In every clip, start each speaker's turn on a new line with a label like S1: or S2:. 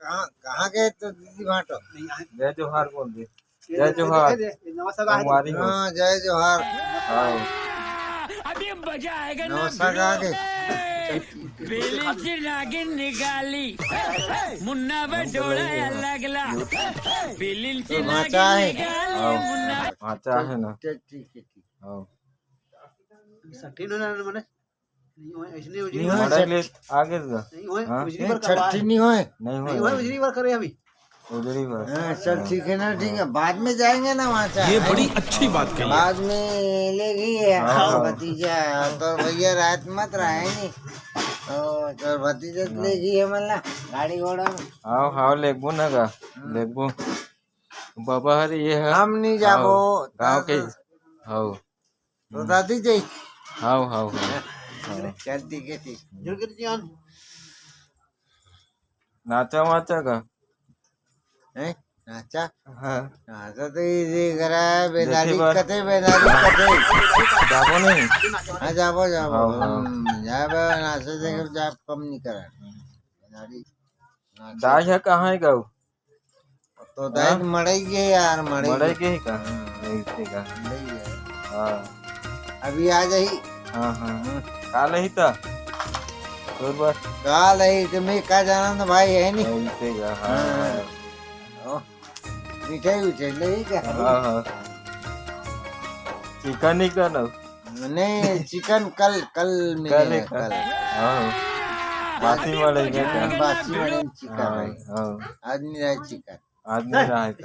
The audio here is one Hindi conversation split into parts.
S1: कहाँ कहाँ गए तो दीदी बांटो।
S2: जय जोहार बोल दे। जय जोहार। संगवारी हो।
S1: हाँ जय जोहार।
S2: हाँ
S3: अभी मजा आएगा ना
S1: नमस्कार आगे।
S3: बेलीची नागिन निकाली मुन्ना बडोळा लागला बेलीची
S1: भाचा
S3: नागिन
S1: है।
S3: निकाली मुन्ना
S2: अच्छा है ना।
S1: ठीक ठीक ठीक।
S2: हाँ
S1: नहीं हो
S2: मड़े आगे जा। हाँ
S1: छठी नहीं होए।
S2: नहीं हो उजड़ी बार।
S1: हाँ चल ठीक है ना, ठीक है बाद में जाएंगे ना वहाँ से।
S4: ये बड़ी अच्छी बात कही।
S1: बाद में लेगी भतीजा तो भैया रात मत रहे नहीं तो भतीजा लेगी है मतलब गाड़ी घोड़ा में।
S2: हाँ हाँ लेगबो ना गा लेगबो बाबा हरी ये है।
S1: हम नहीं जाबो
S2: गाँव के। हाँ
S1: तो दादी जी।
S2: हाँ हाँ
S1: चल ठीक है ठीक।
S2: नाचा वाचा का।
S1: हैं नाचा
S2: हाँ
S1: नाचा तो इजी करा है बेदारी
S2: देखी बार।
S1: कथे बेदारी कथे।
S2: जाबो नहीं।
S1: हाँ जाबो जाबो
S2: हाँ,
S1: जाबो नाचे देखे जाब कम नहीं करा बेदारी नाचा।
S2: दाई है कहाँ है गाँव।
S1: तो दाई मड़ई के यार
S2: मड़ई
S1: मड़ई
S2: के ही का। नहीं का।
S1: मड़ई है।
S2: हाँ
S1: अभी आ जाही
S2: हाँ हाँ काल ही था। और बस
S1: काल है तो मैं का जाना तो भाई है नहीं।
S2: ऐसे का। हाँ
S1: ओ, मिठाई उठाई ले क्या
S2: हाँ हाँ चिकन ही का ना।
S1: नहीं चिकन कल कल
S2: कल
S1: मिलेगा
S2: है का।
S1: कल।
S2: हाँ बासी वाले का क्या।
S1: बासी वाले चिकन
S2: हाँ
S1: है
S2: हाँ
S1: आज नहीं रहा चिकन।
S2: आदमी रहा है का।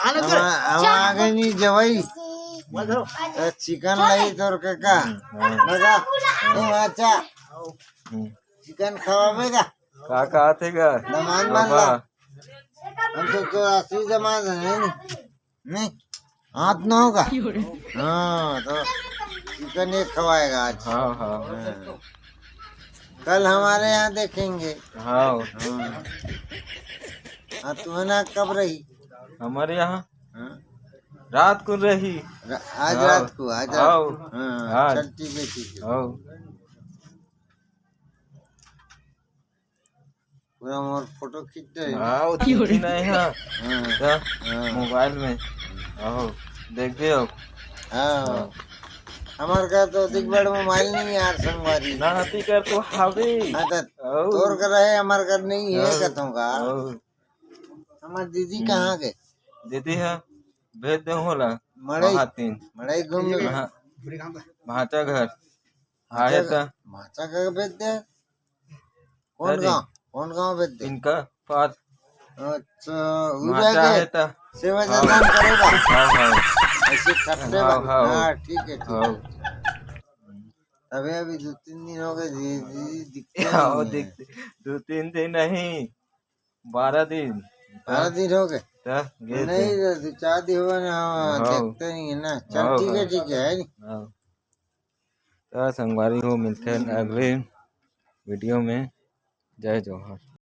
S1: हम आगे नहीं जवाई चिकन लाई तोर का लगा अच्छा चिकन खवाबेगा
S2: काका आते का।
S1: दमान मान ला हम तो असली जमान है नहीं हाथ न होगा। हाँ तो चिकन एक खवाएगा आज।
S2: हाँ हाँ
S1: कल हमारे यहाँ देखेंगे।
S2: हाँ
S1: हाँ तुम्हें ना कब रही
S2: हमारे यहाँ
S1: हाँ?
S2: रात को रही।
S1: आज
S2: हाँ।
S1: रात को आज
S2: हाँ।
S1: रात को। हाँ
S2: हाँ।
S1: चल ठीक है ठीक है।
S2: हाँ
S1: पूरा मोर फोटो खींच दे।
S2: हाँ वो दिखी नहीं है।
S1: हाँ
S2: क्या?
S1: हाँ
S2: मोबाइल में। हाँ देखते हो।
S1: हाँ हमारे का तो दिख बड़ मोबाइल नहीं यार संगवारी।
S2: ना हती कर तो हावे।
S1: हाँ तो
S2: औ,
S1: तोर कर रहे हमारे घर नहीं है
S2: हाँ।
S1: कथों का।
S2: औ,
S1: हमारी दीदी कहाँ गए।
S2: दीदी है भेज दे होला।
S1: मड़ई
S2: वहाँ तीन
S1: मड़ई घूमने
S2: वहाँ भाचा घर आए था
S1: माचा का भेज दे। कौन गाँव भेज दे।
S2: इनका पास
S1: अच्छा
S2: भाचा
S1: उधर
S2: है था।
S1: सेवा जतन करेगा
S2: हाँ हाँ
S1: ऐसे करते
S2: हाँ,
S1: बा।
S2: हाँ।
S1: हाँ ठीक है ठीक
S2: हाँ
S1: है। अभी अभी 2-3 दिन हो गए दीदी दिखते
S2: हाँ
S1: नहीं है।
S2: देखते 2-3 दिन नहीं 12 दिन
S1: 12 दिन हो गए
S2: गए थे।
S1: नहीं 2-4 दिन हो गए ना। हाँ,
S2: हाँ।
S1: देखते नहीं है ना। चल
S2: हाँ,
S1: ठीक है
S2: हाँ।
S1: ठीक है नी?
S2: हाँ तो संगवारी हो मिलते हैं अगले वीडियो में। जय जोहार।